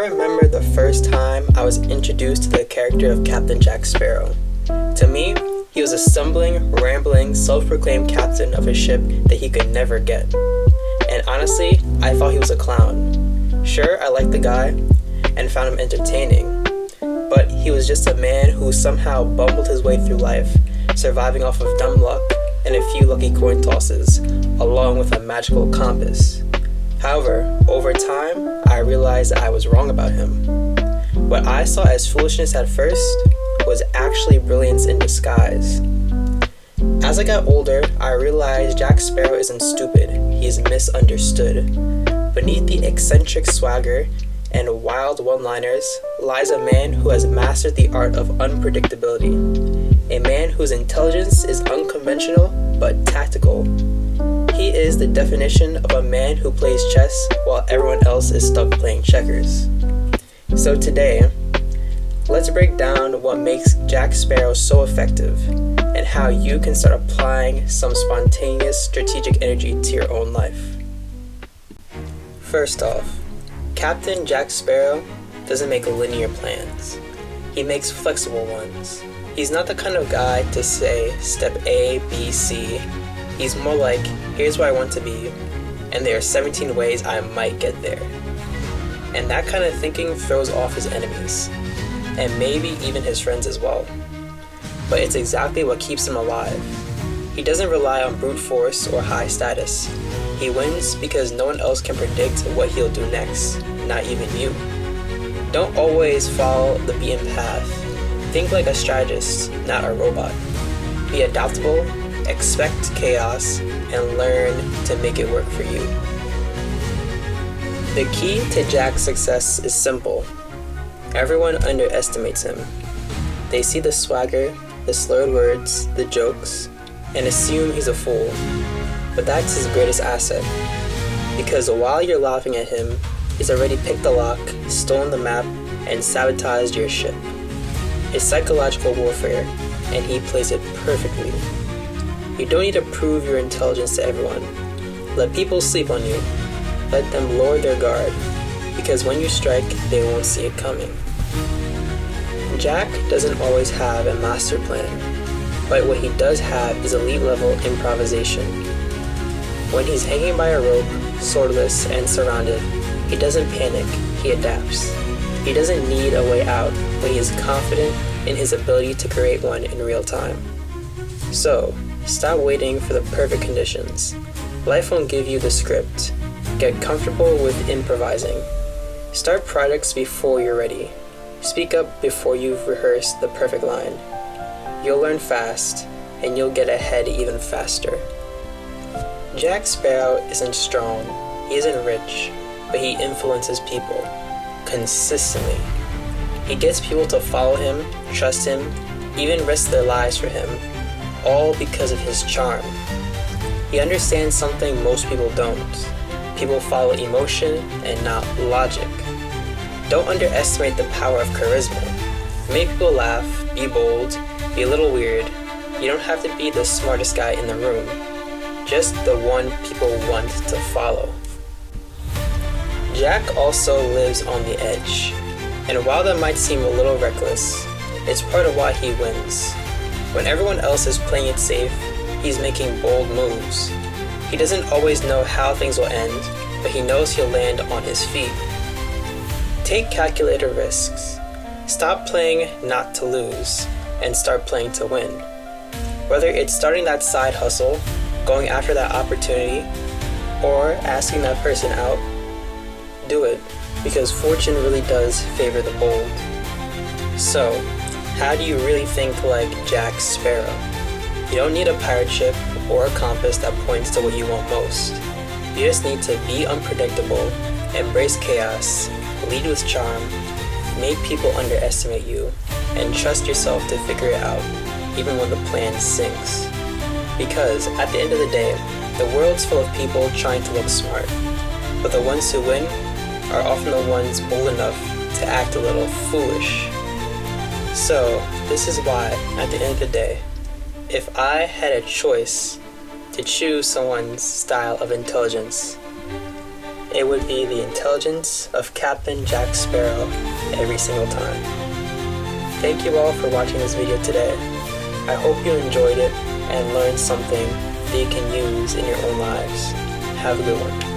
I remember the first time I was introduced to the character of Captain Jack Sparrow. To me, he was a stumbling, rambling, self-proclaimed captain of a ship that he could never get. And honestly, I thought he was a clown. Sure, I liked the guy and found him entertaining, but he was just a man who somehow bumbled his way through life, surviving off of dumb luck and a few lucky coin tosses, along with a magical compass. However, over time, I realized that I was wrong about him. What I saw as foolishness at first was actually brilliance in disguise. As I got older, I realized Jack Sparrow isn't stupid, he's misunderstood. Beneath the eccentric swagger and wild one-liners lies a man who has mastered the art of unpredictability. A man whose intelligence is unconventional but tactical. He is the definition of a man who plays chess while everyone else is stuck playing checkers. So today, let's break down what makes Jack Sparrow so effective and how you can start applying some spontaneous strategic energy to your own life. First off, Captain Jack Sparrow doesn't make linear plans. He makes flexible ones. He's not the kind of guy to say step A, B, C. He's more like, here's where I want to be, and there are 17 ways I might get there. And that kind of thinking throws off his enemies, and maybe even his friends as well. But it's exactly what keeps him alive. He doesn't rely on brute force or high status. He wins because no one else can predict what he'll do next, not even you. Don't always follow the beaten path. Think like a strategist, not a robot. Be adaptable, expect chaos, and learn to make it work for you. The key to Jack's success is simple. Everyone underestimates him. They see the swagger, the slurred words, the jokes, and assume he's a fool. But that's his greatest asset, because while you're laughing at him, he's already picked the lock, stolen the map, and sabotaged your ship. It's psychological warfare, and he plays it perfectly. You don't need to prove your intelligence to everyone. Let people sleep on you. Let them lower their guard, because when you strike, they won't see it coming. Jack doesn't always have a master plan, but what he does have is elite level improvisation. When he's hanging by a rope, swordless and surrounded, he doesn't panic, he adapts. He doesn't need a way out, but he is confident in his ability to create one in real time. So, stop waiting for the perfect conditions. Life won't give you the script. Get comfortable with improvising. Start projects before you're ready. Speak up before you've rehearsed the perfect line. You'll learn fast, and you'll get ahead even faster. Jack Sparrow isn't strong, he isn't rich, but he influences people, consistently. He gets people to follow him, trust him, even risk their lives for him, all because of his charm. He understands something most people don't. People follow emotion and not logic. Don't underestimate the power of charisma. Make people laugh, be bold, be a little weird. You don't have to be the smartest guy in the room, just the one people want to follow. Jack also lives on the edge, and while that might seem a little reckless, it's part of why he wins. When everyone else is playing it safe, he's making bold moves. He doesn't always know how things will end, but he knows he'll land on his feet. Take calculated risks. Stop playing not to lose, and start playing to win. Whether it's starting that side hustle, going after that opportunity, or asking that person out, do it, because fortune really does favor the bold. So, how do you really think like Jack Sparrow? You don't need a pirate ship or a compass that points to what you want most. You just need to be unpredictable, embrace chaos, lead with charm, make people underestimate you, and trust yourself to figure it out, even when the plan sinks. Because at the end of the day, the world's full of people trying to look smart, but the ones who win are often the ones bold enough to act a little foolish. So, this is why, at the end of the day, if I had a choice to choose someone's style of intelligence, it would be the intelligence of Captain Jack Sparrow every single time. Thank you all for watching this video today. I hope you enjoyed it and learned something that you can use in your own lives. Have a good one.